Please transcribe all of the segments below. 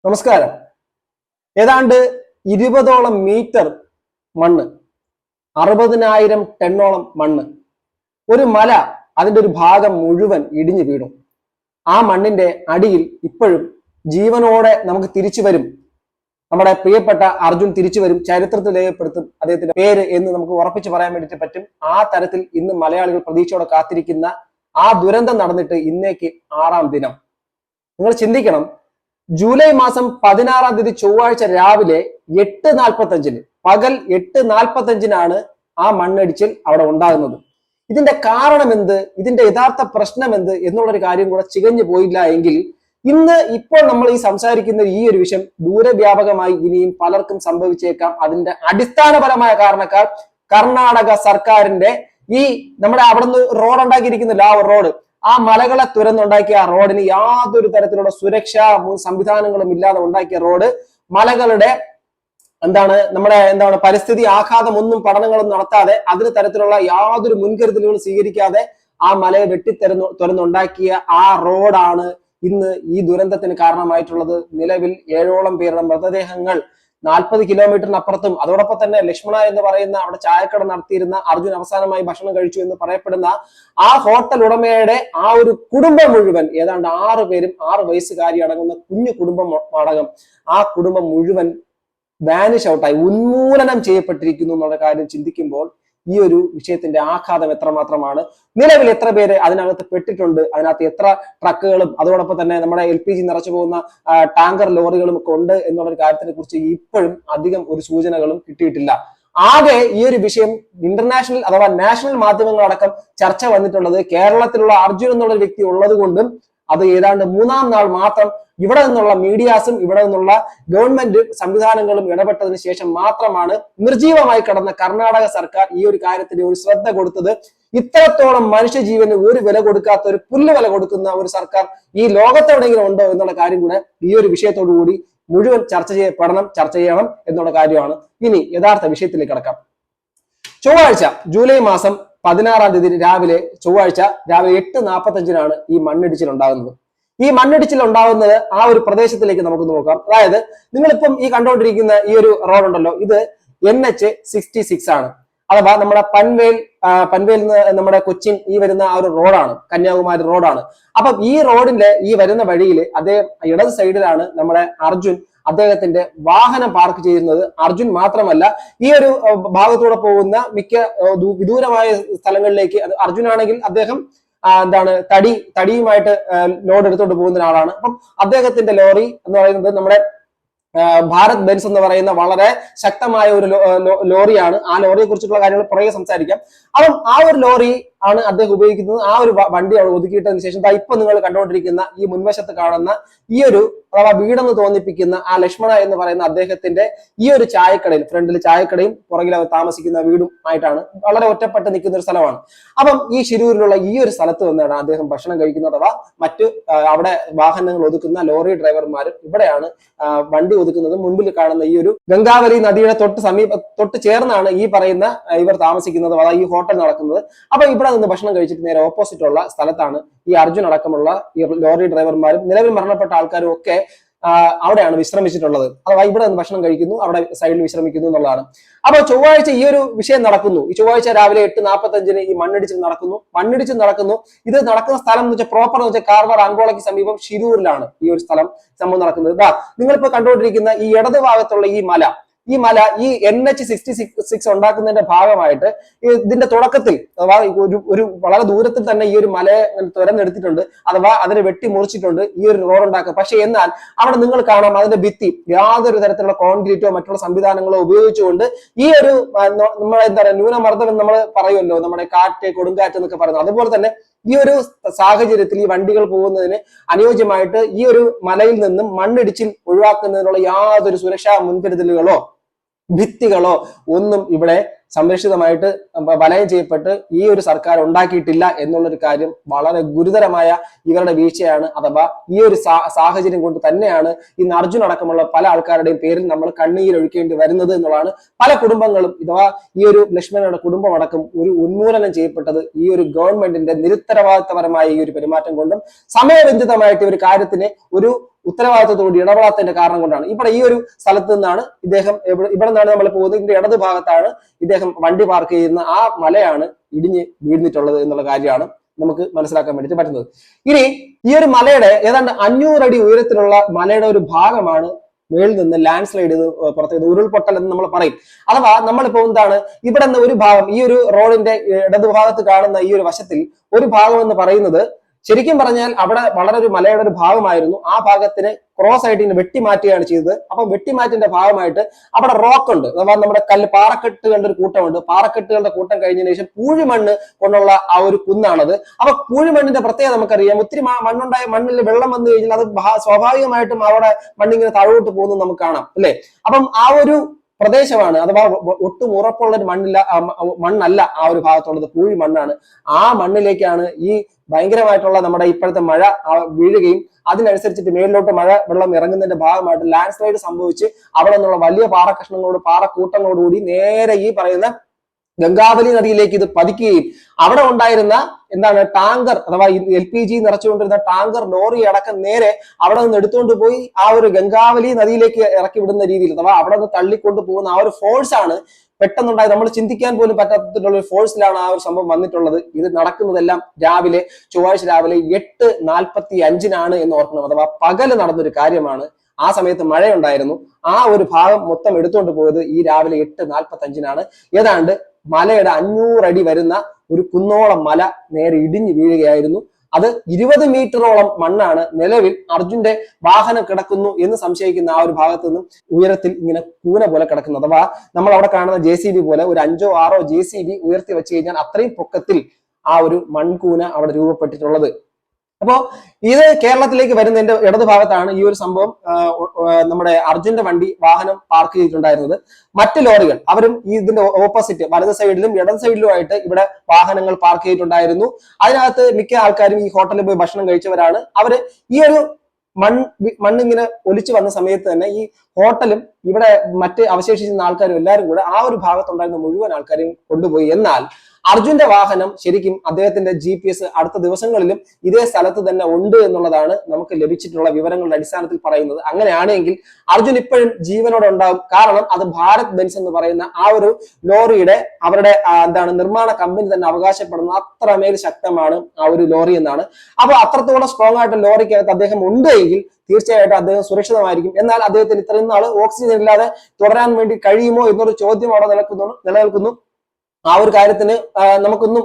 നമസ്കാരം. ഏതാണ്ട് 20ഓളം മീറ്റർ മണ്ണ്, 60,000 ടണ്ണോളം മണ്ണ്, ഒരു മല, അതിന്റെ ഒരു ഭാഗം മുഴുവൻ ഇടിഞ്ഞു വീണു. ആ മണ്ണിന്റെ അടിയിൽ ഇപ്പോഴും ജീവനോടെ നമുക്ക് തിരിച്ചു വരും, നമ്മുടെ പ്രിയപ്പെട്ട അർജുൻ തിരിച്ചു വരും, ചരിത്രത്തിൽ രേഖപ്പെടുത്തും അദ്ദേഹത്തിന്റെ പേര് എന്ന് നമുക്ക് ഉറപ്പിച്ച് പറയാൻ വേണ്ടിയിട്ട് പറ്റും. ആ തരത്തിൽ ഇന്ന് മലയാളികൾ പ്രതീക്ഷയോടെ കാത്തിരിക്കുന്ന ആ ദുരന്തം നടന്നിട്ട് ഇന്നേക്ക് 6ാം ദിനം. നിങ്ങൾ ചിന്തിക്കണം, ജൂലൈ മാസം 16-ാം തീയതി ചൊവ്വാഴ്ച രാവിലെ 8:45 പകൽ 8:45 ആ മണ്ണിടിച്ചിൽ അവിടെ ഉണ്ടാകുന്നത്. ഇതിന്റെ കാരണം എന്ത്, ഇതിന്റെ യഥാർത്ഥ പ്രശ്നം എന്ത് എന്നുള്ളൊരു കാര്യം കൂടെ ചികഞ്ഞു പോയില്ല എങ്കിൽ ഇപ്പോൾ നമ്മൾ ഈ സംസാരിക്കുന്ന ഈ ഒരു വിഷയം ദൂരവ്യാപകമായി ഇനിയും പലർക്കും സംഭവിച്ചേക്കാം. അതിന്റെ അടിസ്ഥാനപരമായ കാരണക്കാർ കർണാടക സർക്കാരിന്റെ ഈ നമ്മുടെ അവിടുന്ന് റോഡ് ഉണ്ടാക്കിയിരിക്കുന്നില്ല, ആ റോഡ്, ആ മലകളെ തുരന്നുണ്ടാക്കിയ ആ റോഡിന് യാതൊരു തരത്തിലുള്ള സുരക്ഷാ സംവിധാനങ്ങളും ഇല്ലാതെ ഉണ്ടാക്കിയ റോഡ്, മലകളുടെ നമ്മുടെ പരിസ്ഥിതി ആഘാതം ഒന്നും പഠനങ്ങളൊന്നും നടത്താതെ, അതിന് തരത്തിലുള്ള യാതൊരു മുൻകരുതലുകളും സ്വീകരിക്കാതെ ആ മലയെ തുരന്നുണ്ടാക്കിയ ആ റോഡാണ് ഇന്ന് ഈ ദുരന്തത്തിന് കാരണമായിട്ടുള്ളത്. നിലവിൽ 7ഓളം പേരുടെ മൃതദേഹങ്ങൾ 40 കിലോമീറ്ററിനപ്പുറത്തും, അതോടൊപ്പം തന്നെ ലക്ഷ്മണ എന്ന് പറയുന്ന അവിടെ ചായക്കട നടത്തിയിരുന്ന അർജുൻ അവസാനമായി ഭക്ഷണം കഴിച്ചു എന്ന് പറയപ്പെടുന്ന ആ ഹോട്ടൽ ഉടമയുടെ ആ ഒരു കുടുംബം മുഴുവൻ, ഏതാണ്ട് 6 പേരും 6 വയസ്സുകാരി അടങ്ങുന്ന കുഞ്ഞു കുടുംബം അടങ്ങും, ആ കുടുംബം മുഴുവൻ വാനിഷ് ഔട്ടായി, ഉന്മൂലനം ചെയ്യപ്പെട്ടിരിക്കുന്നു എന്നുള്ള കാര്യം ചിന്തിക്കുമ്പോൾ ഈ ഒരു വിഷയത്തിന്റെ ആഘാതം എത്രമാത്രമാണ്, നിലവിൽ എത്ര പേര് അതിനകത്ത് പെട്ടിട്ടുണ്ട്, അതിനകത്ത് എത്ര ട്രക്കുകളും അതോടൊപ്പം തന്നെ നമ്മുടെ LPG നിറച്ചു പോകുന്ന ടാങ്കർ ലോറികളും ഒക്കെ ഉണ്ട് എന്നുള്ള കാര്യത്തിനെ കുറിച്ച് ഇപ്പോഴും അധികം ഒരു സൂചനകളും കിട്ടിയിട്ടില്ല. ആകെ ഈ ഒരു വിഷയം ഇന്റർനാഷണൽ അഥവാ നാഷണൽ മാധ്യമങ്ങളടക്കം ചർച്ച വന്നിട്ടുള്ളത് കേരളത്തിലുള്ള അർജുൻ എന്നുള്ള വ്യക്തി ഉള്ളത് കൊണ്ടും, അത് ഏതാണ്ട് 3ാം നാൾ മാത്രം ഇവിടെ നിന്നുള്ള മീഡിയാസും ഇവിടെ നിന്നുള്ള ഗവൺമെന്റ് സംവിധാനങ്ങളും ഇടപെട്ടതിന് ശേഷം മാത്രമാണ് നിർജീവമായി കിടന്ന കർണാടക സർക്കാർ ഈ ഒരു കാര്യത്തിന് ഒരു ശ്രദ്ധ കൊടുത്തത്. ഇത്രത്തോളം മനുഷ്യജീവന് ഒരു വില കൊടുക്കാത്ത, ഒരു പുല്ല് വില കൊടുക്കുന്ന ഒരു സർക്കാർ ഈ ലോകത്തെവിടെയെങ്കിലും ഉണ്ടോ എന്നുള്ള കാര്യം കൂടെ ഈ ഒരു വിഷയത്തോടു കൂടി മുഴുവൻ ചർച്ച ചെയ്യണം എന്നുള്ള കാര്യമാണ്. ഇനി യഥാർത്ഥ വിഷയത്തിലേക്ക് കടക്കാം. ചൊവ്വാഴ്ച ജൂലൈ മാസം 16-ാം തീയതി ചൊവ്വാഴ്ച രാവിലെ 8:45 ഈ മണ്ണിടിച്ചിൽ ഉണ്ടാകുന്നത്. ഈ മണ്ണിടിച്ചിൽ ഉണ്ടാകുന്നത് ആ ഒരു പ്രദേശത്തിലേക്ക് നമുക്ക് നോക്കാം. അതായത് നിങ്ങളിപ്പം ഈ കണ്ടുകൊണ്ടിരിക്കുന്ന ഈ ഒരു റോഡ് ഉണ്ടല്ലോ, ഇത് NH-66 ആണ്, അഥവാ നമ്മുടെ പൻവേൽ നമ്മുടെ കൊച്ചിൻ ഈ വരുന്ന ആ ഒരു റോഡാണ്, കന്യാകുമാരി റോഡാണ്. അപ്പം ഈ റോഡിന്റെ ഈ വരുന്ന വഴിയിൽ അദ്ദേഹം ഇടത് സൈഡിലാണ് നമ്മുടെ അർജുൻ അദ്ദേഹത്തിന്റെ വാഹനം പാർക്ക് ചെയ്യുന്നത്. അർജുൻ മാത്രമല്ല, ഈ ഒരു ഭാഗത്തൂടെ പോകുന്ന മിക്ക വിദൂരമായ സ്ഥലങ്ങളിലേക്ക് അർജുനാണെങ്കിൽ അദ്ദേഹം തടിയുമായിട്ട് ലോഡ് എടുത്തുകൊണ്ട് പോകുന്ന ആളാണ്. അപ്പം അദ്ദേഹത്തിന്റെ ലോറി എന്ന് പറയുന്നത് നമ്മുടെ ഭാരത് ബെൻസ് എന്ന് പറയുന്ന വളരെ ശക്തമായ ഒരു ലോറിയാണ്. ആ ലോറിയെ കുറിച്ചുള്ള കാര്യങ്ങൾ പുറകെ സംസാരിക്കാം. അപ്പം ആ ഒരു ലോറി ആണ് അദ്ദേഹം ഉപയോഗിക്കുന്നത്. ആ ഒരു വണ്ടി അവിടെ ഒതുക്കിയിട്ടതിന് ശേഷം ഇപ്പൊ നിങ്ങൾ കണ്ടുകൊണ്ടിരിക്കുന്ന ഈ മുൻവശത്ത് കാണുന്ന ഈ ഒരു അഥവാ വീടെന്ന് തോന്നിപ്പിക്കുന്ന ആ ലക്ഷ്മണ എന്ന് പറയുന്ന അദ്ദേഹത്തിന്റെ ഈ ഒരു ചായക്കടയിൽ, ഫ്രണ്ടിൽ ചായക്കടയും പുറകിൽ അവർ താമസിക്കുന്ന വീടും ആയിട്ടാണ്, വളരെ ഒറ്റപ്പെട്ട് നിൽക്കുന്ന ഒരു സ്ഥലമാണ്. അപ്പം ഈ ശിരൂരിലുള്ള ഈ ഒരു സ്ഥലത്ത് വന്നാണ് അദ്ദേഹം ഭക്ഷണം കഴിക്കുന്നത്. അഥവാ മറ്റ് അവിടെ വാഹനങ്ങൾ ഒതുക്കുന്ന ലോറി ഡ്രൈവർമാരും ഇവിടെയാണ് വണ്ടി ഒതുക്കുന്നത്. മുൻപിൽ കാണുന്ന ഈ ഒരു ഗംഗാവലി നദിയുടെ തൊട്ട് ചേർന്നാണ് ഈ പറയുന്ന ഇവർ താമസിക്കുന്നത്, അതായത് ഈ ഹോട്ടൽ നടക്കുന്നത്. അപ്പൊ ഇവിടെ നിന്ന് ഭക്ഷണം കഴിച്ചിട്ട് നേരെ ഓപ്പോസിറ്റ് ഉള്ള സ്ഥലത്താണ് ഈ അർജുൻ അടക്കമുള്ള ഈ ലോറി ഡ്രൈവർമാരും നിലവിൽ മരണപ്പെട്ട ആൾക്കാരും ഒക്കെ അവിടെയാണ് വിശ്രമിച്ചിട്ടുള്ളത്. അഥവാ ഇവിടെ നിന്ന് ഭക്ഷണം കഴിക്കുന്നു, അവിടെ സൈഡിൽ വിശ്രമിക്കുന്നു എന്നുള്ളതാണ്. അപ്പൊ ചൊവ്വാഴ്ച ഈ ഒരു വിഷയം നടക്കുന്നു. ഈ ചൊവ്വാഴ്ച രാവിലെ 8:45 ഈ മണ്ണിടിച്ചിൽ നടക്കുന്നു. ഇത് നടക്കുന്ന സ്ഥലം എന്ന് വെച്ചാൽ പ്രോപ്പർ എന്ന് വെച്ചാൽ കാർവാർ അങ്കോളയ്ക്ക് സമീപം ഷിരൂരിലാണ് ഈ ഒരു സംഭവം നടക്കുന്നത്. നിങ്ങളിപ്പോ കണ്ടുകൊണ്ടിരിക്കുന്ന ഈ ഇടത് ഭാഗത്തുള്ള ഈ മല ഈ NH-66 ഉണ്ടാക്കുന്നതിന്റെ ഭാഗമായിട്ട് ഇതിന്റെ തുടക്കത്തിൽ അഥവാ ഒരു വളരെ ദൂരത്തിൽ തന്നെ ഈ ഒരു മലയെ തുരന്നെടുത്തിട്ടുണ്ട്, അഥവാ അതിനെ വെട്ടിമുറിച്ചിട്ടുണ്ട് ഈ ഒരു റോഡ് ഉണ്ടാക്കുക. പക്ഷെ എന്നാൽ അവിടെ നിങ്ങൾ കാണാം, അതിന്റെ ഭിത്തി യാതൊരു തരത്തിലുള്ള കോൺക്രീറ്റോ മറ്റുള്ള സംവിധാനങ്ങളോ ഉപയോഗിച്ചുകൊണ്ട് ഈ ഒരു നമ്മളെ ന്യൂനമർദ്ദം എന്ന് നമ്മൾ പറയുമല്ലോ, നമ്മുടെ കൊടുങ്കാറ്റ് എന്നൊക്കെ പറയുന്നത്, അതുപോലെ തന്നെ ഈ ഒരു സാഹചര്യത്തിൽ ഈ വണ്ടികൾ പോകുന്നതിന് അനുയോജ്യമായിട്ട് ഈ ഒരു മലയിൽ നിന്നും മണ്ണിടിച്ചിൽ ഒഴിവാക്കുന്നതിനുള്ള യാതൊരു സുരക്ഷാ മുൻകരുതലുകളോ ഭിത്തികളോ ഒന്നും ഇവിടെ സംരക്ഷിതമായിട്ട് വലയം ചെയ്യപ്പെട്ട് ഈ ഒരു സർക്കാർ ഉണ്ടാക്കിയിട്ടില്ല എന്നുള്ളൊരു കാര്യം വളരെ ഗുരുതരമായ ഇവരുടെ വീഴ്ചയാണ്. അഥവാ ഈ ഒരു സാഹചര്യം കൊണ്ട് തന്നെയാണ് ഇന്ന് അർജുൻ അടക്കമുള്ള പല ആൾക്കാരുടെയും പേരിൽ നമ്മൾ കണ്ണീരൊഴുക്കേണ്ടി വരുന്നത് എന്നുള്ളതാണ്. പല കുടുംബങ്ങളും അഥവാ ഈ ഒരു ലക്ഷ്മണയുടെ കുടുംബം അടക്കം ഒരു ഉന്മൂലനം ചെയ്യപ്പെട്ടത് ഈ ഒരു ഗവൺമെന്റിന്റെ നിരുത്തരവാദിത്തപരമായ ഈ ഒരു പെരുമാറ്റം കൊണ്ടും സമയബന്ധിതമായിട്ട് ഒരു കാര്യത്തിന് ഉത്തരവാദിത്തത്തോട് ഇടപെടാത്തതിന്റെ കാരണം കൊണ്ടാണ്. ഇവിടെ ഈ ഒരു സ്ഥലത്ത് നിന്നാണ് ഇദ്ദേഹം ഇവിടെ നിന്നാണ് നമ്മൾ പോകുന്നത്. ഇതിന്റെ ഇടത് ഭാഗത്താണ് ഇദ്ദേഹം വണ്ടി പാർക്ക് ചെയ്യുന്ന ആ മലയാണ് ഇടിഞ്ഞ് വീഴ്ന്നിട്ടുള്ളത് എന്നുള്ള കാര്യമാണ് നമുക്ക് മനസ്സിലാക്കാൻ വേണ്ടിയിട്ട് പറ്റുന്നത്. ഇനി ഈ ഒരു മലയുടെ ഏതാണ്ട് 500 അടി ഉയരത്തിലുള്ള മലയുടെ ഒരു ഭാഗമാണ് മേളിൽ നിന്ന് ലാൻഡ് സ്ലൈഡ് ചെയ്ത് പുറത്തേക്ക് ഉരുൾപൊട്ടൽ എന്ന് നമ്മൾ പറയും. അഥവാ നമ്മളിപ്പോ എന്താണ് ഇവിടെ നിന്ന് ഒരു ഭാഗം ഈ ഒരു റോഡിന്റെ ഇടതുഭാഗത്ത് കാണുന്ന ഈ ഒരു വശത്തിൽ ഒരു ഭാഗം എന്ന് പറയുന്നത് ശരിക്കും പറഞ്ഞാൽ അവിടെ വളരെ ഒരു മലയുടെ ഒരു ഭാഗമായിരുന്നു. ആ ഭാഗത്തിന് ക്രോസ് ആയിട്ട് ഇങ്ങനെ വെട്ടിമാറ്റുകയാണ് ചെയ്തത്. അപ്പം വെട്ടിമാറ്റിന്റെ ഭാഗമായിട്ട് അവിടെ റോക്ക് ഉണ്ട്, അഥവാ നമ്മുടെ പാറക്കെട്ടുകളുടെ ഒരു കൂട്ടമുണ്ട്. പാറക്കെട്ടുകളുടെ കൂട്ടം കഴിഞ്ഞതിന് ശേഷം പൂഴിമണ്ണ് കൊണ്ടുള്ള ആ ഒരു കുന്നാണത്. അപ്പൊ പൂഴിമണ്ണിന്റെ പ്രത്യേകത നമുക്കറിയാം. ഒത്തിരി മണ്ണുണ്ടായ മണ്ണിൽ വെള്ളം വന്നു കഴിഞ്ഞാൽ അത് സ്വാഭാവികമായിട്ടും അവിടെ മണ്ണിങ്ങനെ താഴോട്ട് പോകുന്നത് നമുക്ക് കാണാം അല്ലെ. അപ്പം ആ ഒരു പ്രദേശമാണ്, അഥവാ ഒട്ടും ഉറപ്പുള്ള ഒരു മണ്ണല്ല ആ ഒരു ഭാഗത്തുള്ളത്, പൂഴി മണ്ണാണ്. ആ മണ്ണിലേക്കാണ് ഈ ഭയങ്കരമായിട്ടുള്ള നമ്മുടെ ഇപ്പോഴത്തെ മഴ വീഴുകയും അതിനനുസരിച്ചിട്ട് മേലിലോട്ട് മഴ വെള്ളം ഇറങ്ങുന്നതിന്റെ ഭാഗമായിട്ട് ലാൻഡ് സ്ലൈഡ് സംഭവിച്ച് അവിടെ നിന്നുള്ള വലിയ പാറക്കൂട്ടങ്ങളോടുകൂടി നേരെ ഈ പറയുന്ന ഗംഗാവലി നദിയിലേക്ക് ഇത് പതിക്കുകയും അവിടെ ഉണ്ടായിരുന്ന ടാങ്കർ അഥവാ LPG നിറച്ചുകൊണ്ടിരുന്ന ടാങ്കർ ലോറി അടക്കം നേരെ അവിടെ നിന്ന് എടുത്തുകൊണ്ട് പോയി ആ ഒരു ഗംഗാവലി നദിയിലേക്ക് ഇറക്കി വിടുന്ന രീതിയിൽ, അഥവാ അവിടെ നിന്ന് തള്ളിക്കൊണ്ടു പോകുന്ന ആ ഒരു ഫോഴ്സാണ് പെട്ടെന്നുണ്ടായത്. നമ്മൾ ചിന്തിക്കാൻ പോലും പറ്റാത്തിട്ടുള്ള ഒരു ഫോഴ്സിലാണ് ആ ഒരു സംഭവം വന്നിട്ടുള്ളത്. ഇത് നടക്കുന്നതെല്ലാം ചൊവ്വാഴ്ച രാവിലെ 8:45 എന്ന് ഓർക്കണം. അഥവാ പകല് നടന്നൊരു കാര്യമാണ്. ആ സമയത്ത് മഴയുണ്ടായിരുന്നു. ആ ഒരു ഭാഗം മൊത്തം എടുത്തുകൊണ്ട് പോയത് ഈ രാവിലെ 8:45 ഏതാണ്ട് മലയുടെ 500 അടി വരുന്ന ഒരു കുന്നോളം മല നേരെ ഇടിഞ്ഞു വീഴുകയായിരുന്നു. അത് 20 മീറ്ററോളം മണ്ണാണ് നിലവിൽ അർജുന്റെ വാഹനം കിടക്കുന്നു എന്ന് സംശയിക്കുന്ന ആ ഒരു ഭാഗത്തു നിന്നും ഉയരത്തിൽ ഇങ്ങനെ കൂന പോലെ കിടക്കുന്നത്. അഥവാ നമ്മൾ അവിടെ കാണുന്ന JCB പോലെ ഒരു 5-6 JCB ഉയർത്തി വെച്ച് കഴിഞ്ഞാൽ അത്രയും പൊക്കത്തിൽ ആ ഒരു മൺകൂന അവിടെ രൂപപ്പെട്ടിട്ടുള്ളത്. അപ്പോ ഇത് കേരളത്തിലേക്ക് വരുന്നതിന്റെ ഇടതു ഭാഗത്താണ് ഈ ഒരു സംഭവം. നമ്മുടെ അർജുന്റെ വാഹനം പാർക്ക് ചെയ്തിട്ടുണ്ടായിരുന്നത്. മറ്റ് ലോറികൾ അവരും ഇതിന്റെ ഓപ്പോസിറ്റ് വലത് സൈഡിലും ഇടത് സൈഡിലുമായിട്ട് ഇവിടെ വാഹനങ്ങൾ പാർക്ക് ചെയ്തിട്ടുണ്ടായിരുന്നു. അതിനകത്ത് മിക്ക ആൾക്കാരും ഈ ഹോട്ടലിൽ പോയി ഭക്ഷണം കഴിച്ചവരാണ്. അവര് ഈ ഒരു മണ്ണിങ്ങനെ ഒലിച്ചു വന്ന സമയത്ത് തന്നെ ഈ ഹോട്ടലും ഇവിടെ മറ്റ് അവശേഷിച്ചിരുന്ന ആൾക്കാരും എല്ലാവരും കൂടെ ആ ഒരു ഭാഗത്തുണ്ടായിരുന്ന മുഴുവൻ ആൾക്കാരെയും കൊണ്ടുപോയി. എന്നാൽ അർജുന്റെ വാഹനം ശരിക്കും അദ്ദേഹത്തിന്റെ GPS അടുത്ത ദിവസങ്ങളിലും ഇതേ സ്ഥലത്ത് തന്നെ ഉണ്ട് എന്നുള്ളതാണ് നമുക്ക് ലഭിച്ചിട്ടുള്ള വിവരങ്ങളുടെ അടിസ്ഥാനത്തിൽ പറയുന്നത്. അങ്ങനെയാണെങ്കിൽ അർജുൻ ഇപ്പോഴും ജീവനോടെ ഉണ്ടാകും. കാരണം അത് ഭാരത് ബെൻസ് എന്ന് പറയുന്ന ആ ഒരു ലോറിയുടെ അവരുടെ നിർമ്മാണ കമ്പനി തന്നെ അവകാശപ്പെടുന്ന അത്രമേൽ ശക്തമാണ് ആ ഒരു ലോറി എന്നാണ്. അപ്പൊ അത്രത്തോളം സ്ട്രോങ് ആയിട്ട് ലോറിക്കകത്ത് അദ്ദേഹം ഉണ്ട് എങ്കിൽ തീർച്ചയായിട്ടും അദ്ദേഹം സുരക്ഷിതമായിരിക്കും. എന്നാൽ അദ്ദേഹത്തിന് ഇത്രയും നാൾ ഓക്സിജൻ ഇല്ലാതെ തുടരാൻ വേണ്ടി കഴിയുമോ എന്നൊരു ചോദ്യം അവിടെ നിലനിൽക്കുന്നു. ആ ഒരു കാര്യത്തിന്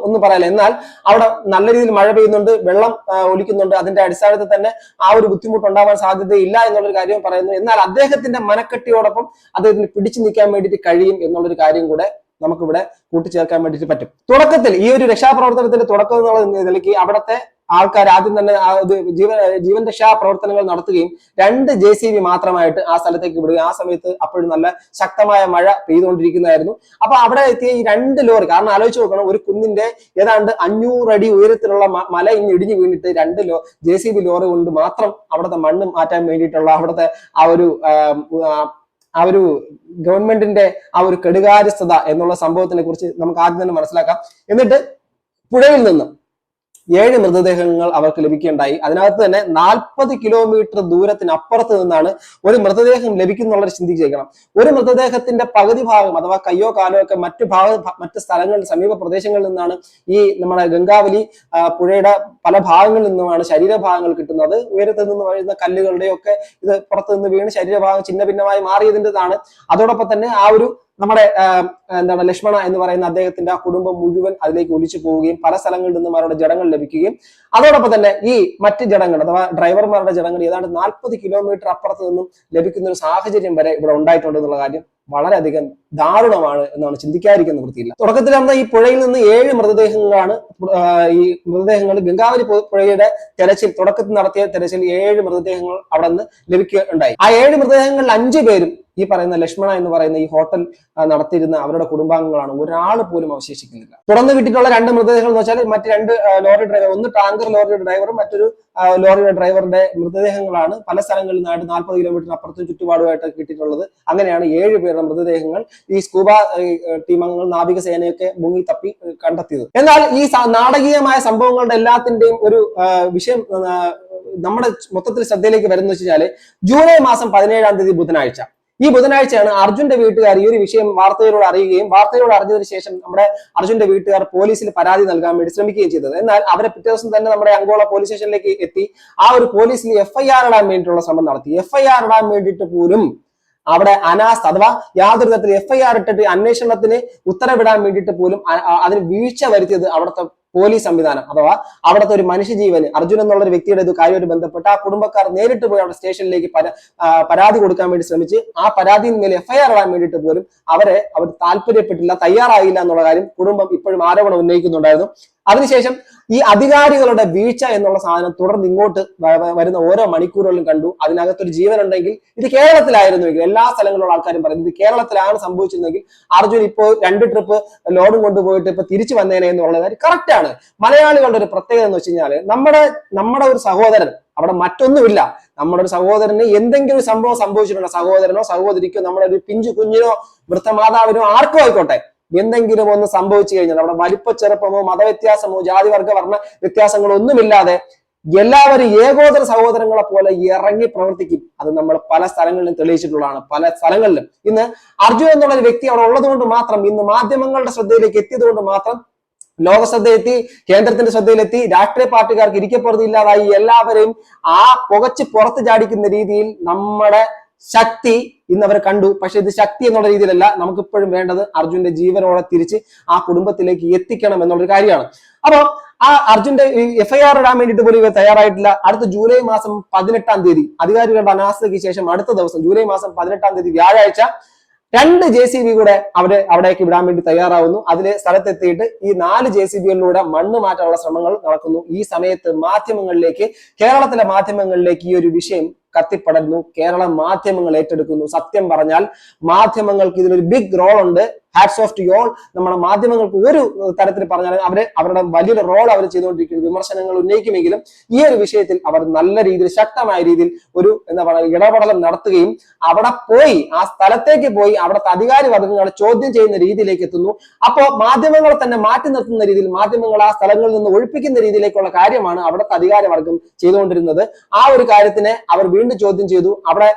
ഒന്നും പറയാനില്ല. എന്നാൽ അവിടെ നല്ല രീതിയിൽ മഴ പെയ്യുന്നുണ്ട്, വെള്ളം ഒലിക്കുന്നുണ്ട്. അതിന്റെ അടിസ്ഥാനത്തിൽ തന്നെ ആ ഒരു ബുദ്ധിമുട്ട് ഉണ്ടാവാൻ സാധ്യതയില്ല എന്നുള്ളൊരു കാര്യം പറയുന്നു. എന്നാൽ അദ്ദേഹത്തിന്റെ മനക്കെട്ടിയോടൊപ്പം അദ്ദേഹത്തിന് പിടിച്ചു നിൽക്കാൻ വേണ്ടിയിട്ട് കഴിയും എന്നുള്ളൊരു കാര്യം കൂടെ നമുക്കിവിടെ കൂട്ടിച്ചേർക്കാൻ വേണ്ടിയിട്ട് പറ്റും. തുടക്കത്തിൽ ഈ ഒരു രക്ഷാപ്രവർത്തനത്തിന്റെ തുടക്കം എന്നുള്ള നിലയ്ക്ക് അവിടുത്തെ ആൾക്കാർ ആദ്യം തന്നെ ജീവൻ രക്ഷാ പ്രവർത്തനങ്ങൾ നടത്തുകയും 2 JCB മാത്രമായിട്ട് ആ സ്ഥലത്തേക്ക് വിടുകയും ആ സമയത്ത് അപ്പോഴും നല്ല ശക്തമായ മഴ പെയ്തുകൊണ്ടിരിക്കുന്നതായിരുന്നു. അപ്പൊ അവിടെ എത്തിയ ഈ 2 ലോറി, കാരണം ആലോചിച്ച് നോക്കണം, ഒരു കുന്നിന്റെ ഏതാണ്ട് 500 അടി ഉയരത്തിലുള്ള മല ഇങ്ങനെ ഇടിഞ്ഞു വീണിട്ട് 2 JCB ലോറി കൊണ്ട് മാത്രം അവിടുത്തെ മണ്ണ് മാറ്റാൻ വേണ്ടിയിട്ടുള്ള അവിടുത്തെ ആ ഒരു ഗവൺമെന്റിന്റെ ആ ഒരു കെടുകാര്യസ്ഥത എന്നുള്ള സംഭവത്തിനെ കുറിച്ച് നമുക്ക് ആദ്യം തന്നെ മനസ്സിലാക്കാം. എന്നിട്ട് പുഴയിൽ നിന്ന് 7 മൃതദേഹങ്ങൾ അവർക്ക് ലഭിക്കുകയുണ്ടായി. അതിനകത്ത് തന്നെ 40 കിലോമീറ്റർ ദൂരത്തിനപ്പുറത്ത് നിന്നാണ് ഒരു മൃതദേഹം ലഭിക്കുന്നുള്ളത് ചിന്തിച്ചേക്കണം. ഒരു മൃതദേഹത്തിന്റെ പകുതി ഭാഗം അഥവാ കയ്യോ കാലോ ഒക്കെ മറ്റ് സ്ഥലങ്ങളിൽ സമീപ പ്രദേശങ്ങളിൽ നിന്നാണ് ഈ നമ്മുടെ ഗംഗാവലി പുഴയുടെ പല ഭാഗങ്ങളിൽ നിന്നുമാണ് ശരീരഭാഗങ്ങൾ കിട്ടുന്നത്. ഉയരത്തിൽ നിന്ന് വീഴുന്ന കല്ലുകളുടെയൊക്കെ ഇത് പുറത്തു നിന്ന് വീണ് ശരീരഭാഗം ചിന്ന ഭിന്നമായി മാറിയതിൻ്റെതാണ്. അതോടൊപ്പം തന്നെ ആ ഒരു നമ്മുടെ ലക്ഷ്മണ എന്ന് പറയുന്ന അദ്ദേഹത്തിന്റെ ആ കുടുംബം മുഴുവൻ അതിലേക്ക് ഒലിച്ചു പോവുകയും പല സ്ഥലങ്ങളിൽ നിന്നും അവരുടെ ജഡങ്ങൾ ലഭിക്കുകയും അതോടൊപ്പം തന്നെ ഈ മറ്റ് ജഡങ്ങൾ അഥവാ ഡ്രൈവർമാരുടെ ജഡങ്ങൾ ഏതാണ്ട് 40 കിലോമീറ്റർ അപ്പുറത്ത് നിന്നും ലഭിക്കുന്ന ഒരു സാഹചര്യം വരെ ഇവിടെ ഉണ്ടായിട്ടുണ്ട് എന്നുള്ള കാര്യം വളരെയധികം ദാരുണമാണ് എന്നാണ് ചിന്തിക്കാതിരിക്കുന്ന വൃത്തിയില്ല. തുടക്കത്തിൽ നടന്ന ഈ പുഴയിൽ നിന്ന് 7 മൃതദേഹങ്ങളാണ് ഈ മൃതദേഹങ്ങൾ ഗംഗാവലി പുഴയുടെ തെരച്ചിൽ തുടക്കത്തിൽ നടത്തിയ തെരച്ചിൽ 7 മൃതദേഹങ്ങൾ അവിടെ നിന്ന് ലഭിക്കുകയുണ്ടായി. ആ 7 മൃതദേഹങ്ങളിൽ 5 പേരും ഈ പറയുന്ന ലക്ഷ്മണ എന്ന് പറയുന്ന ഈ ഹോട്ടൽ നടത്തിയിരുന്ന അവരുടെ കുടുംബാംഗങ്ങളാണ്. ഒരാൾ പോലും അവശേഷിക്കുന്നില്ല. തുടർന്ന് കിട്ടിയിട്ടുള്ള 2 മൃതദേഹങ്ങൾ എന്ന് വെച്ചാൽ മറ്റ് 2 ലോറി ഡ്രൈവർ, ഒന്ന് ടാങ്കർ ലോറിയുടെ ഡ്രൈവറും മറ്റൊരു ലോറിയുടെ ഡ്രൈവറുടെ മൃതദേഹങ്ങളാണ് പല സ്ഥലങ്ങളിൽ നിന്നായിട്ട് 40 കിലോമീറ്റർ അപ്പുറത്തും ചുറ്റുപാടുമായിട്ട് കിട്ടിയിട്ടുള്ളത്. അങ്ങനെയാണ് 7 പേരുടെ മൃതദേഹങ്ങൾ ഈ സ്കൂബ ടീം അംഗങ്ങൾ, നാവികസേനയൊക്കെ മുങ്ങി തപ്പി കണ്ടെത്തിയത്. എന്നാൽ ഈ നാടകീയമായ സംഭവങ്ങളുടെ എല്ലാത്തിന്റെയും ഒരു വിഷയം നമ്മുടെ മൊത്തത്തിൽ ശ്രദ്ധയിലേക്ക് വരുന്ന വെച്ചാല് ജൂലൈ മാസം 17-ാം തീയതി ബുധനാഴ്ച, ഈ ബുധനാഴ്ചയാണ് അർജുന്റെ വീട്ടുകാർ ഈ ഒരു വിഷയം വാർത്തയിലൂടെ അറിയുകയും വാർത്തയിലൂടെ അറിഞ്ഞതിന് ശേഷം നമ്മുടെ അർജുന്റെ വീട്ടുകാർ പോലീസിൽ പരാതി നൽകാൻ വേണ്ടി ശ്രമിക്കുകയും ചെയ്തത്. എന്നാൽ അവരെ പിറ്റേ ദിവസം തന്നെ നമ്മുടെ അങ്കോള പോലീസ് സ്റ്റേഷനിലേക്ക് എത്തി ആ ഒരു പോലീസിൽ FIR ഇടാൻ വേണ്ടിയിട്ടുള്ള ശ്രമം നടത്തി. FIR ഇടാൻ വേണ്ടിയിട്ട് പോലും അവിടെ അനാസ്ഥ അഥവാ യാതൊരു തരത്തിൽ FIR ഇട്ടിട്ട് അന്വേഷണത്തിന് ഉത്തരവിടാൻ വേണ്ടിയിട്ട് പോലും അതിന് വീഴ്ച വരുത്തിയത് അവിടുത്തെ പോലീസ് സംവിധാനം അഥവാ അവിടുത്തെ ഒരു മനുഷ്യജീവന്, അർജുൻ എന്നുള്ള ഒരു വ്യക്തിയുടെ ഇത് കാര്യമായിട്ട് ബന്ധപ്പെട്ട് ആ കുടുംബക്കാർ നേരിട്ട് പോയി അവിടെ സ്റ്റേഷനിലേക്ക് പരാതി കൊടുക്കാൻ വേണ്ടി ശ്രമിച്ച് ആ പരാതിയിൽ FIR ഇടാൻ വേണ്ടിയിട്ട് പോലും അവർ താല്പര്യപ്പെട്ടില്ല, തയ്യാറായില്ല എന്നുള്ള കാര്യം കുടുംബം ഇപ്പോഴും ആരോപണം ഉന്നയിക്കുന്നുണ്ടായിരുന്നു. അതിനുശേഷം ഈ അധികാരികളുടെ വീഴ്ച എന്നുള്ള സാധനം തുടർന്ന് ഇങ്ങോട്ട് വരുന്ന ഓരോ മണിക്കൂറുകളിലും കണ്ടു. അതിനകത്തൊരു ജീവൻ ഉണ്ടെങ്കിൽ ഇത് കേരളത്തിലായിരുന്നുവെങ്കിൽ, എല്ലാ സ്ഥലങ്ങളിലുള്ള ആൾക്കാരും പറയുന്നത് ഇത് കേരളത്തിലാണ് സംഭവിച്ചിരുന്നെങ്കിൽ അർജുൻ ഇപ്പോൾ 2 ട്രിപ്പ് ലോഡും കൊണ്ടുപോയിട്ട് ഇപ്പൊ തിരിച്ചു വന്നേനെ എന്നുള്ള കാര്യം കറക്റ്റ് ആണ്. മലയാളികളുടെ ഒരു പ്രത്യേകത എന്ന് വെച്ച് കഴിഞ്ഞാല് നമ്മുടെ ഒരു സഹോദരൻ അവിടെ മറ്റൊന്നുമില്ല, നമ്മുടെ ഒരു സഹോദരന് എന്തെങ്കിലും ഒരു സംഭവം സംഭവിച്ചിട്ടുണ്ടോ, സഹോദരനോ സഹോദരിക്കോ നമ്മുടെ ഒരു പിഞ്ചു കുഞ്ഞിനോ വൃദ്ധമാതാവിനോ ആർക്കും ആയിക്കോട്ടെ, എന്തെങ്കിലും ഒന്ന് സംഭവിച്ചു കഴിഞ്ഞാൽ അവിടെ വലിപ്പ ചെറുപ്പമോ മതവ്യത്യാസമോ ജാതിവർഗ വർണ്ണ വ്യത്യാസങ്ങളോ ഒന്നുമില്ലാതെ എല്ലാവരും ഏകോദര സഹോദരങ്ങളെ പോലെ ഇറങ്ങി പ്രവർത്തിക്കും. അത് നമ്മൾ പല സ്ഥലങ്ങളിലും തെളിയിച്ചിട്ടുള്ളതാണ്. പല സ്ഥലങ്ങളിലും ഇന്ന് അർജുൻ എന്നുള്ള ഒരു വ്യക്തി അവിടെ ഉള്ളത് കൊണ്ട് മാത്രം, ഇന്ന് മാധ്യമങ്ങളുടെ ശ്രദ്ധയിലേക്ക് എത്തിയത് കൊണ്ട് മാത്രം, ലോക ശ്രദ്ധയെത്തി, കേന്ദ്രത്തിന്റെ ശ്രദ്ധയിലെത്തി, രാഷ്ട്രീയ പാർട്ടിക്കാർക്ക് ഇരിക്കപ്പുറത്ത് ഇല്ലാതായി, എല്ലാവരെയും ആ പുകച്ച് പുറത്ത് ചാടിക്കുന്ന രീതിയിൽ നമ്മുടെ ശക്തി ഇന്ന് അവർ കണ്ടു. പക്ഷെ ഇത് ശക്തി എന്നുള്ള രീതിയിലല്ല, നമുക്കിപ്പോഴും വേണ്ടത് അർജുന്റെ ജീവനോടെ തിരിച്ച് ആ കുടുംബത്തിലേക്ക് എത്തിക്കണം എന്നുള്ളൊരു കാര്യമാണ്. അപ്പൊ ആ അർജുന്റെ FIR ഇടാൻ വേണ്ടിയിട്ട് പോലും ഇവർ തയ്യാറായിട്ടില്ല. അടുത്ത ജൂലൈ മാസം 18-ാം തീയതി അധികാരികളുടെ അനാസ്ഥയ്ക്ക് ശേഷം അടുത്ത ദിവസം ജൂലൈ മാസം 18-ാം തീയതി വ്യാഴാഴ്ച 2 JCB കൂടെ അവിടേക്ക് വിടാൻ വേണ്ടി തയ്യാറാവുന്നു. അതിലെ സ്ഥലത്തെത്തിയിട്ട് ഈ 4 JCBകളിലൂടെ മണ്ണ് മാറ്റാനുള്ള ശ്രമങ്ങൾ നടക്കുന്നു. ഈ സമയത്ത് കേരളത്തിലെ മാധ്യമങ്ങളിലേക്ക് ഈ ഒരു വിഷയം കത്തിപ്പടരുന്നു. കേരള മാധ്യമങ്ങൾ ഏറ്റെടുക്കുന്നു. സത്യം പറഞ്ഞാൽ മാധ്യമങ്ങൾക്ക് ഇതിലൊരു ബിഗ് റോൾ ഉണ്ട്. Hats of two y'all. നമ്മുടെ മാധ്യമങ്ങൾക്ക് ഒരു തരത്തിൽ പറഞ്ഞാൽ അവരുടെ വലിയൊരു റോൾ അവർ ചെയ്തുകൊണ്ടിരിക്കുന്നു. വിമർശനങ്ങൾ ഉന്നയിക്കുമെങ്കിലും ഈ ഒരു വിഷയത്തിൽ അവർ നല്ല രീതിയിൽ ശക്തമായ രീതിയിൽ ഒരു ഇടപെടൽ നടത്തുകയും അവിടെ പോയി ആ സ്ഥലത്തേക്ക് പോയി അവിടുത്തെ അധികാരി വർഗങ്ങളെ ചോദ്യം ചെയ്യുന്ന രീതിയിലേക്ക് എത്തുന്നു. അപ്പോൾ മാധ്യമങ്ങളെ തന്നെ മാറ്റി നിർത്തുന്ന രീതിയിൽ, മാധ്യമങ്ങൾ ആ സ്ഥലങ്ങളിൽ നിന്ന് ഒഴിപ്പിക്കുന്ന രീതിയിലേക്കുള്ള കാര്യമാണ് അവിടുത്തെ അധികാര വർഗം ചെയ്തുകൊണ്ടിരുന്നത്. ആ ഒരു കാര്യത്തിനെ അവർ വീണ്ടും ചോദ്യം ചെയ്തു. അവിടെ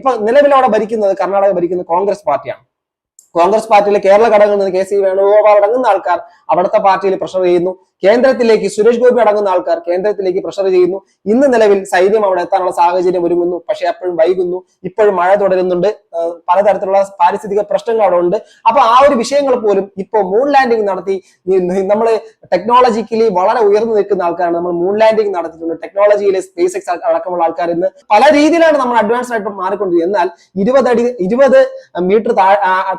ഇപ്പൊ നിലവിലവിടെ ഭരിക്കുന്നത്, കർണാടക ഭരിക്കുന്ന കോൺഗ്രസ് പാർട്ടിയാണ്. കോൺഗ്രസ് പാർട്ടിയിലെ കേരള ഘടകങ്ങളിൽ നിന്ന് KC വേണുഗോപാൽ അടങ്ങുന്ന ആൾക്കാർ അവിടുത്തെ പാർട്ടിയിൽ പ്രഷർ ചെയ്യുന്നു. കേന്ദ്രത്തിലേക്ക് സുരേഷ് ഗോപി അടങ്ങുന്ന ആൾക്കാർ കേന്ദ്രത്തിലേക്ക് പ്രഷർ ചെയ്യുന്നു. ഇന്ന് നിലവിൽ സൈന്യം അവിടെ എത്താനുള്ള സാഹചര്യം ഒരുങ്ങുന്നു. പക്ഷെ അപ്പോഴും വൈകുന്നു. ഇപ്പോഴും മഴ തുടരുന്നുണ്ട്. പലതരത്തിലുള്ള പാരിസ്ഥിതിക പ്രശ്നങ്ങൾ അവിടെ ഉണ്ട്. അപ്പൊ ആ ഒരു വിഷയങ്ങൾ പോലും ഇപ്പൊ മൂൺ ലാൻഡിങ് നടത്തി, നമ്മൾ ടെക്നോളജിക്കലി വളരെ ഉയർന്നു നിൽക്കുന്ന ആൾക്കാരാണ്. നമ്മൾ മൂൺ ലാൻഡിങ് നടത്തിയിട്ടുണ്ട്. ടെക്നോളജിയിലെ SpaceX അടക്കമുള്ള ആൾക്കാർ ഇന്ന് പല രീതിയിലാണ് നമ്മൾ അഡ്വാൻസ്ഡ് ആയിട്ട് മാറിക്കൊണ്ടിരിക്കുന്നത്. എന്നാൽ 20 മീറ്റർ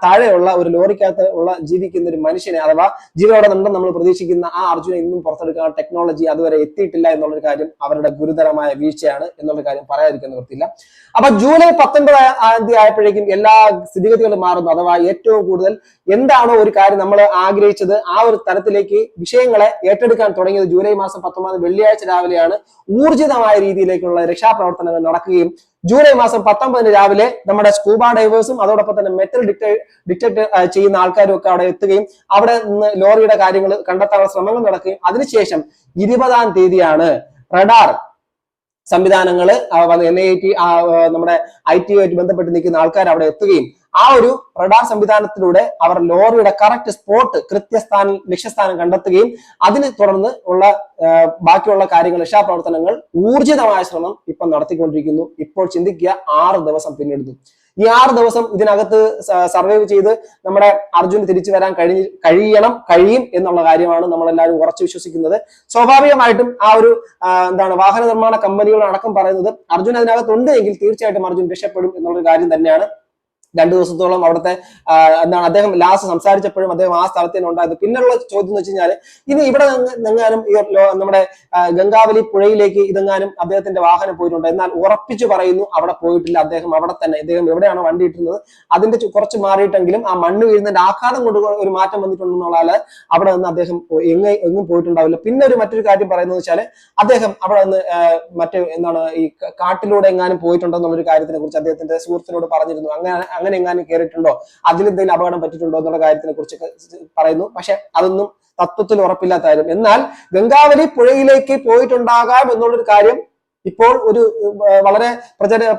താഴെയുള്ള ഒരു ലോറിക്കകത്ത് ജീവിക്കുന്ന ഒരു മനുഷ്യനെ അഥവാ ജീവനോടെ ഉണ്ടെന്ന് നമ്മൾ പ്രതീക്ഷിക്കുന്ന ആ അർജുനെ ഇന്നും പുറത്തെടുക്കാൻ ടെക്നോളജി അതുവരെ എത്തിയിട്ടില്ല എന്നുള്ളൊരു കാര്യം അവരുടെ ഗുരുതരമായ വീഴ്ചയാണ് എന്നുള്ള കാര്യം പറയാതിരിക്കാൻ നിവൃത്തിയില്ല. അപ്പൊ ജൂലൈ 19-ാം തീയതി ആയപ്പോഴേക്കും എല്ലാ സ്ഥിതിഗതികളും മാറുന്നു. അഥവാ ഏറ്റവും കൂടുതൽ എന്താണോ ഒരു കാര്യം നമ്മൾ ആഗ്രഹിച്ചത് ആ ഒരു തരത്തിലേക്ക് വിഷയങ്ങളെ ഏറ്റെടുക്കാൻ തുടങ്ങിയത് ജൂലൈ മാസം 19 വെള്ളിയാഴ്ച രാവിലെയാണ്. ഊർജിതമായ രീതിയിലേക്കുള്ള രക്ഷാപ്രവർത്തനങ്ങൾ നടക്കുകയും ജൂലൈ മാസം 19 രാവിലെ നമ്മുടെ സ്കൂബ ഡൈവേഴ്സും അതോടൊപ്പം തന്നെ മെറ്റൽ ഡിറ്റക്ട് ചെയ്യുന്ന ആൾക്കാരും ഒക്കെ അവിടെ എത്തുകയും അവിടെ നിന്ന് ലോറിയുടെ കാര്യങ്ങൾ കണ്ടെത്താനുള്ള ശ്രമങ്ങൾ നടക്കുകയും അതിനുശേഷം 20-ാം തീയതിയാണ് റഡാർ സംവിധാനങ്ങള് NIT നമ്മുടെ IT-യുമായിട്ട് ബന്ധപ്പെട്ട് നിൽക്കുന്ന ആൾക്കാർ അവിടെ എത്തുകയും ആ ഒരു റഡാർ സംവിധാനത്തിലൂടെ അവർ ലോറിയുടെ കറക്റ്റ് സ്പോട്ട്, കൃത്യസ്ഥാനം, ലക്ഷ്യസ്ഥാനം കണ്ടെത്തുകയും അതിന് തുടർന്ന് ഉള്ള ബാക്കിയുള്ള കാര്യങ്ങൾ, രക്ഷാപ്രവർത്തനങ്ങൾ ഊർജിതമായ ശ്രമം ഇപ്പം നടത്തിക്കൊണ്ടിരിക്കുന്നു. ഇപ്പോൾ ചിന്തിക്കുക 6 ദിവസം പിന്നിടുന്നു. ഈ 6 ദിവസം ഇതിനകത്ത് സർവൈവ് ചെയ്ത് നമ്മുടെ അർജുന് തിരിച്ചു വരാൻ കഴിയും എന്നുള്ള കാര്യമാണ് നമ്മളെല്ലാവരും ഉറച്ചു വിശ്വസിക്കുന്നത്. സ്വാഭാവികമായിട്ടും ആ ഒരു വാഹന നിർമ്മാണ കമ്പനികൾ അടക്കം പറയുന്നത് അർജുൻ അതിനകത്തുണ്ട് എങ്കിൽ തീർച്ചയായിട്ടും അർജുൻ രക്ഷപ്പെടും എന്നുള്ളൊരു കാര്യം തന്നെയാണ്. 2 ദിവസത്തോളം അവിടുത്തെ എന്താണ് അദ്ദേഹം ലാസ്റ്റ് സംസാരിച്ചപ്പോഴും അദ്ദേഹം ആ സ്ഥലത്ത് തന്നെ ഉണ്ടായത്. പിന്നെയുള്ള ചോദ്യം എന്ന് വെച്ച് കഴിഞ്ഞാൽ, ഇനി ഇവിടെ നിന്നെങ്ങാനും ഈ നമ്മുടെ ഗംഗാവലി പുഴയിലേക്ക് ഇതെങ്ങാനും അദ്ദേഹത്തിന്റെ വാഹനം പോയിട്ടുണ്ട്, എന്നാൽ ഉറപ്പിച്ചു പറയുന്നു അവിടെ പോയിട്ടില്ല. അദ്ദേഹം അവിടെ തന്നെ, അദ്ദേഹം എവിടെയാണ് വണ്ടി ഇട്ടുന്നത് അതിന്റെ കുറച്ച് മാറിയിട്ടെങ്കിലും ആ മണ്ണ് വീഴുന്നതിന്റെ ആഘാതം കൊണ്ട് ഒരു മാറ്റം വന്നിട്ടുണ്ടെന്നുള്ളാല് അവിടെ നിന്ന് അദ്ദേഹം എങ്ങും പോയിട്ടുണ്ടാവില്ല. പിന്നെ മറ്റൊരു കാര്യം പറയുന്നത് വെച്ചാല്, അദ്ദേഹം അവിടെ നിന്ന് എന്താണ് ഈ കാട്ടിലൂടെ എങ്ങാനും പോയിട്ടുണ്ടോ എന്നുള്ളൊരു കാര്യത്തിനെ കുറിച്ച് അദ്ദേഹത്തിന്റെ സുഹൃത്തിനോട് പറഞ്ഞിരുന്നു. അങ്ങനെ എങ്ങാനും കയറിയിട്ടുണ്ടോ, അതിലെന്തെങ്കിലും അപകടം പറ്റിയിട്ടുണ്ടോ എന്നുള്ള കാര്യത്തിനെ കുറിച്ചൊക്കെ പറയുന്നു. പക്ഷെ അതൊന്നും തത്വത്തിൽ ഉറപ്പില്ലാത്ത കാര്യം. എന്നാൽ ഗംഗാവലി പുഴയിലേക്ക് പോയിട്ടുണ്ടാകാം എന്നുള്ളൊരു കാര്യം ഇപ്പോൾ വളരെ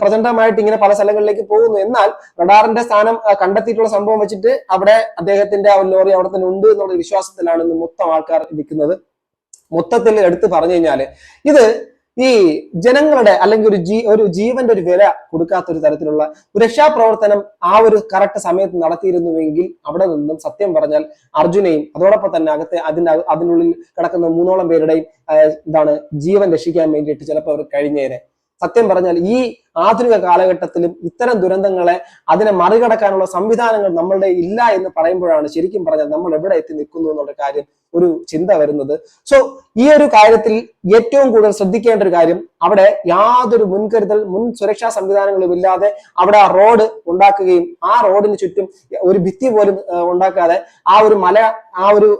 പ്രചണ്ഡമായിട്ട് ഇങ്ങനെ പല സ്ഥലങ്ങളിലേക്ക് പോകുന്നു. എന്നാൽ റഡാറിന്റെ സ്ഥാനം കണ്ടെത്തിയിട്ടുള്ള സംഭവം വെച്ചിട്ട് അവിടെ അദ്ദേഹത്തിന്റെ ആ ലോറി അവിടെ തന്നെ ഉണ്ട് എന്നുള്ള വിശ്വാസത്തിലാണ് ഇന്ന് മൊത്തം ആൾക്കാർ ഇരിക്കുന്നത്. മൊത്തത്തിൽ എടുത്ത് പറഞ്ഞു കഴിഞ്ഞാല്, ഇത് ഈ ജനങ്ങളുടെ അല്ലെങ്കിൽ ഒരു ജീവന്റെ ഒരു വില കൊടുക്കാത്ത ഒരു തരത്തിലുള്ള രക്ഷാപ്രവർത്തനം ആ ഒരു കറക്റ്റ് സമയത്ത് നടത്തിയിരുന്നുവെങ്കിൽ അവിടെ നിന്നും സത്യം പറഞ്ഞാൽ അർജുനെയും അതോടൊപ്പം തന്നെ അതിനുള്ളിൽ കിടക്കുന്ന 3ഓളം പേരുടെയും ജീവൻ രക്ഷിക്കാൻ വേണ്ടിയിട്ട് ചിലപ്പോൾ അവർ കഴിഞ്ഞേരെ. സത്യം പറഞ്ഞാൽ ഈ ആധുനിക കാലഘട്ടത്തിലും ഇത്തരം ദുരന്തങ്ങളെ അതിനെ മറികടക്കാനുള്ള സംവിധാനങ്ങൾ നമ്മളുടെ ഇല്ല എന്ന് പറയുമ്പോഴാണ് ശരിക്കും പറഞ്ഞാൽ നമ്മൾ എവിടെ എത്തി നിൽക്കുന്നു എന്നുള്ള കാര്യം ഒരു ചിന്ത വരുന്നത്. സോ ഈ ഒരു കാര്യത്തിൽ ഏറ്റവും കൂടുതൽ ശ്രദ്ധിക്കേണ്ട ഒരു കാര്യം, അവിടെ യാതൊരു മുൻ സുരക്ഷാ സംവിധാനങ്ങളും ഇല്ലാതെ അവിടെ ആ റോഡ് ഉണ്ടാക്കുകയും ആ റോഡിന് ചുറ്റും ഒരു ഭിത്തി പോലും ഉണ്ടാക്കാതെ ആ ഒരു മല, ആ ഒരു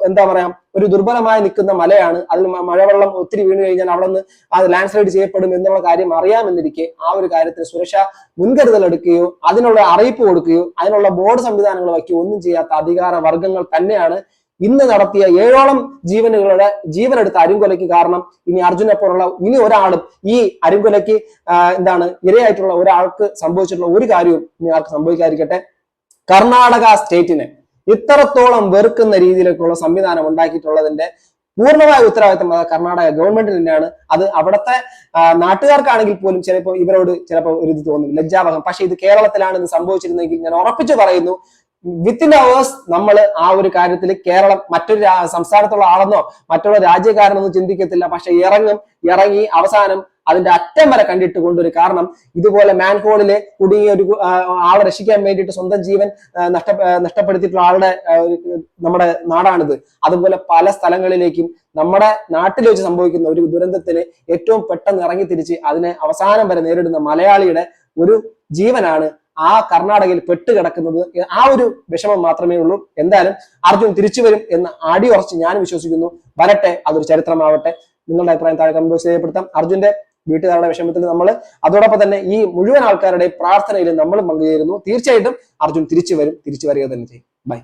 ഒരു ദുർബലമായി നിൽക്കുന്ന മലയാണ്. അതിൽ മഴവെള്ളം ഒത്തിരി വീണ് കഴിഞ്ഞാൽ അവിടെ നിന്ന് അത് ലാൻഡ് സ്ലൈഡ് ചെയ്യപ്പെടും എന്നുള്ള കാര്യം അറിയാമെന്നിരിക്കെ ആ ഒരു കാര്യത്തിൽ സുരക്ഷാ മുൻകരുതൽ എടുക്കുകയോ അതിനുള്ള അറിയിപ്പ് കൊടുക്കുകയോ അതിനുള്ള ബോർഡ് സംവിധാനങ്ങൾ വയ്ക്കുകയോ ഒന്നും ചെയ്യാത്ത അധികാര വർഗങ്ങൾ തന്നെയാണ് ഇന്ന് നടത്തിയ 7ഓളം ജീവനെടുത്ത അരുംകൊലയ്ക്ക് കാരണം. ഇനി അർജുനെ പോലുള്ള ഇനി ഒരാളും ഈ അരുംകൊലയ്ക്ക് ഇരയായിട്ടുള്ള ഒരാൾക്ക് സംഭവിച്ചിട്ടുള്ള ഒരു കാര്യവും ഇനി ആർക്ക് സംഭവിക്കാതിരിക്കട്ടെ. കർണാടക സ്റ്റേറ്റിനെ ഇത്രത്തോളം വെറുക്കുന്ന രീതിയിലേക്കുള്ള സംവിധാനം ഉണ്ടാക്കിയിട്ടുള്ളതിന്റെ പൂർണ്ണമായ ഉത്തരവാദിത്തം കർണാടക ഗവൺമെന്റിന് തന്നെയാണ്. അത് അവിടുത്തെ നാട്ടുകാർക്കാണെങ്കിൽ പോലും ചിലപ്പോൾ ഇവരോട് ഒരു ഇത് തോന്നും, ലജ്ജാവഹം. പക്ഷെ ഇത് കേരളത്തിലാണ് ഇത് സംഭവിച്ചിരുന്നെങ്കിൽ ഞാൻ ഉറപ്പിച്ചു പറയുന്നു, വിത്തിൻ അവേഴ്സ് നമ്മൾ ആ ഒരു കാര്യത്തിൽ കേരളം മറ്റൊരു സംസ്ഥാനത്തുള്ള ആളെന്നോ മറ്റുള്ള രാജ്യക്കാരനൊന്നും ചിന്തിക്കത്തില്ല. പക്ഷെ ഇറങ്ങി അവസാനം അതിന്റെ അറ്റം വരെ കണ്ടിട്ട് കൊണ്ടുവരും. കാരണം ഇതുപോലെ മാൻഹോളില് കുടുങ്ങിയ ഒരു ആളെ രക്ഷിക്കാൻ വേണ്ടിയിട്ട് സ്വന്തം ജീവൻ നഷ്ടപ്പെടുത്തിയിട്ടുള്ള ആളുടെ നമ്മുടെ നാടാണിത്. അതുപോലെ പല സ്ഥലങ്ങളിലേക്കും നമ്മുടെ നാട്ടിൽ വെച്ച് സംഭവിക്കുന്ന ഒരു ദുരന്തത്തിന് ഏറ്റവും പെട്ടെന്ന് ഇറങ്ങി തിരിച്ച് അതിനെ അവസാനം വരെ നേരിടുന്ന മലയാളിയുടെ ഒരു ജീവനാണ് ആ കർണാടകയിൽ പെട്ടുകിടക്കുന്നത്. ആ ഒരു വിഷമം മാത്രമേ ഉള്ളൂ. എന്തായാലും അർജുൻ തിരിച്ചു വരും എന്ന് അടിയുറച്ച് ഞാൻ വിശ്വസിക്കുന്നു. വരട്ടെ, അതൊരു ചരിത്രമാവട്ടെ. നിങ്ങളുടെ അഭിപ്രായം താഴെ കമന്റ് ബോക്സിൽ രേഖപ്പെടുത്താം. അർജുന്റെ വീട്ടുകാരുടെ വിഷമത്തിൽ നമ്മൾ അതോടൊപ്പം തന്നെ ഈ മുഴുവൻ ആൾക്കാരുടെ പ്രാർത്ഥനയിൽ നമ്മൾ പങ്കുചേരുന്നു. തീർച്ചയായിട്ടും അർജുൻ തിരിച്ചു വരിക തന്നെ ചെയ്യും. ബൈ.